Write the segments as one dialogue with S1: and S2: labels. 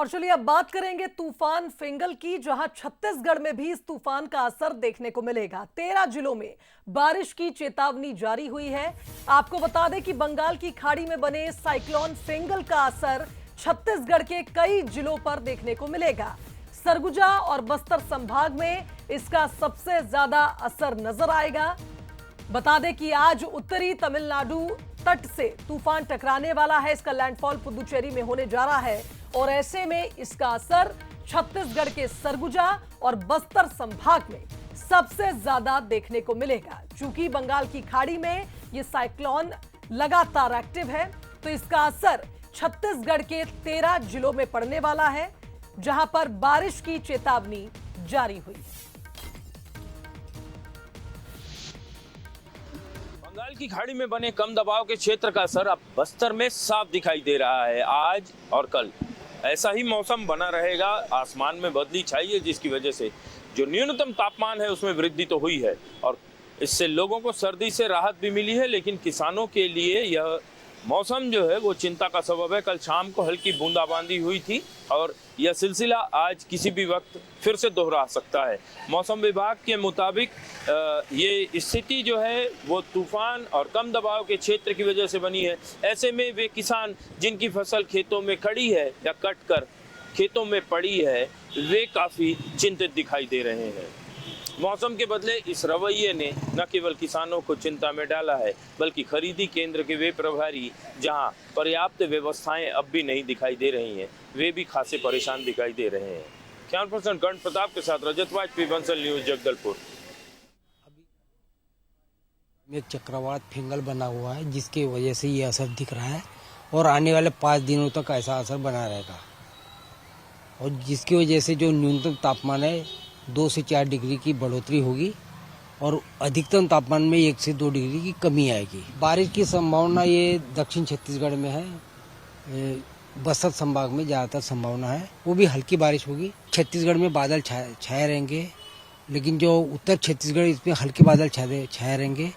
S1: और चलिए अब बात करेंगे तूफान फिंगल की, जहां छत्तीसगढ़ में भी इस तूफान का असर देखने को मिलेगा। 13 जिलों में बारिश की चेतावनी जारी हुई है। आपको बता दें कि बंगाल की खाड़ी में बने साइक्लोन फिंगल का असर छत्तीसगढ़ के कई जिलों पर देखने को मिलेगा। सरगुजा और बस्तर संभाग में इसका सबसे ज्यादा असर नजर आएगा। बता दें कि आज उत्तरी तमिलनाडु तट से तूफान टकराने वाला है। इसका लैंडफॉल पुदुचेरी में होने जा रहा है और ऐसे में इसका असर छत्तीसगढ़ के सरगुजा और बस्तर संभाग में सबसे ज्यादा देखने को मिलेगा। चूंकि बंगाल की खाड़ी में यह साइक्लोन लगातार एक्टिव है, तो इसका असर छत्तीसगढ़ के 13 जिलों में पड़ने वाला है, जहां पर बारिश की चेतावनी जारी हुई है।
S2: बंगाल की खाड़ी में बने कम दबाव के क्षेत्र का असर अब बस्तर में साफ दिखाई दे रहा है। आज और कल ऐसा ही मौसम बना रहेगा। आसमान में बदली छाई है, जिसकी वजह से जो न्यूनतम तापमान है उसमें वृद्धि तो हुई है और इससे लोगों को सर्दी से राहत भी मिली है, लेकिन किसानों के लिए यह मौसम जो है वो चिंता का सबब है। कल शाम को हल्की बूंदाबांदी हुई थी और यह सिलसिला आज किसी भी वक्त फिर से दोहरा सकता है। मौसम विभाग के मुताबिक ये स्थिति जो है वो तूफान और कम दबाव के क्षेत्र की वजह से बनी है। ऐसे में वे किसान जिनकी फसल खेतों में खड़ी है या कट कर खेतों में पड़ी है, वे काफ़ी चिंतित दिखाई दे रहे हैं। मौसम के बदले इस रवैये ने न केवल किसानों को चिंता में डाला है, बल्कि खरीदी केंद्र के वे प्रभारी जहां पर्याप्त व्यवस्थाएं अब भी नहीं दिखाई दे रही हैं, वे भी खासे परेशान दिखाई दे रहे हैं। कैमरा पर्सन कर्ण प्रताप के साथ रजत वाजपेयी, बंसल न्यूज, जगदलपुर।
S3: एक चक्रवात फिंगल बना हुआ है, जिसकी वजह से ये असर दिख रहा है और आने वाले 5 दिनों तक ऐसा असर बना रहेगा और जिसकी वजह से जो न्यूनतम तापमान है 2 से 4 डिग्री की बढ़ोतरी होगी और अधिकतम तापमान में 1 से 2 डिग्री की कमी आएगी। बारिश की संभावना ये दक्षिण छत्तीसगढ़ में है, बस्तर संभाग में ज़्यादातर संभावना है, वो भी हल्की बारिश होगी। छत्तीसगढ़ में बादल छाए रहेंगे, लेकिन जो उत्तर छत्तीसगढ़ इसमें हल्के बादल छाए रहेंगे।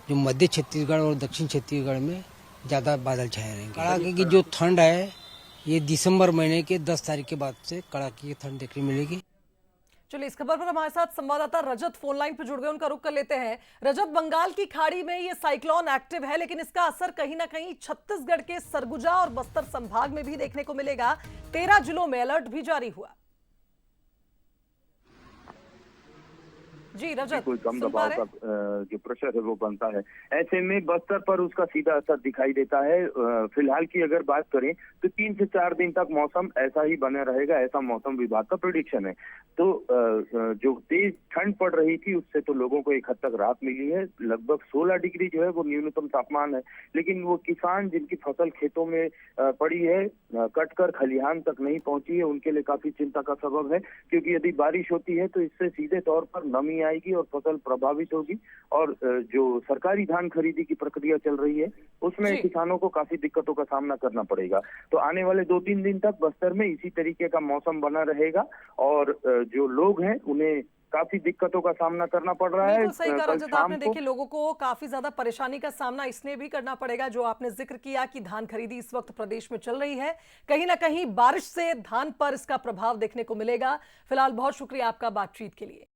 S3: जो मध्य छत्तीसगढ़ और दक्षिण छत्तीसगढ़ में ज़्यादा बादल छाए रहेंगे। कड़ाके की जो ठंड है ये दिसंबर महीने के 10 तारीख के बाद से कड़ाके की ठंड देखने मिलेगी।
S1: चलिए, इस खबर पर हमारे साथ संवाददाता रजत फोन लाइन पर जुड़ गए, उनका रुख कर लेते हैं। रजत, बंगाल की खाड़ी में ये साइक्लोन एक्टिव है, लेकिन इसका असर कहीं ना कहीं छत्तीसगढ़ के सरगुजा और बस्तर संभाग में भी देखने को मिलेगा। 13 जिलों में अलर्ट भी जारी हुआ। जी रजत,
S4: कोई कम दबाव का जो प्रेशर है वो बनता है। ऐसे में बस्तर पर उसका सीधा असर दिखाई देता है। फिलहाल की अगर बात करें तो 3 से 4 दिन तक मौसम ऐसा ही बना रहेगा, ऐसा मौसम विभाग का प्रेडिक्शन है। तो जो तेज ठंड पड़ रही थी उससे तो लोगों को एक हद तक राहत मिली है। लगभग 16 डिग्री जो है वो न्यूनतम तापमान है, लेकिन वो किसान जिनकी फसल खेतों में पड़ी है, कट कर खलिहान तक नहीं पहुंची है, उनके लिए काफी चिंता का सबब है। क्योंकि यदि बारिश होती है तो इससे सीधे तौर पर नमी आएगी और फसल प्रभावित होगी और जो सरकारी धान खरीदी की प्रक्रिया चल रही है उसमें किसानों को काफी दिक्कतों का सामना करना पड़ेगा। तो आने वाले 2-3 दिन तक बस्तर में इसी तरीके का मौसम बना रहेगा और जो लोग हैं उन्हें काफी दिक्कतों का सामना करना पड़ रहा है।
S1: सही कहा रजत आपने। देखिए, लोगों को काफी ज्यादा परेशानी का सामना इसलिए भी करना पड़ेगा, जो आपने जिक्र किया कि धान खरीदी इस वक्त प्रदेश में चल रही है, कहीं ना कहीं बारिश से धान पर इसका प्रभाव देखने को मिलेगा। फिलहाल बहुत शुक्रिया आपका बातचीत के लिए।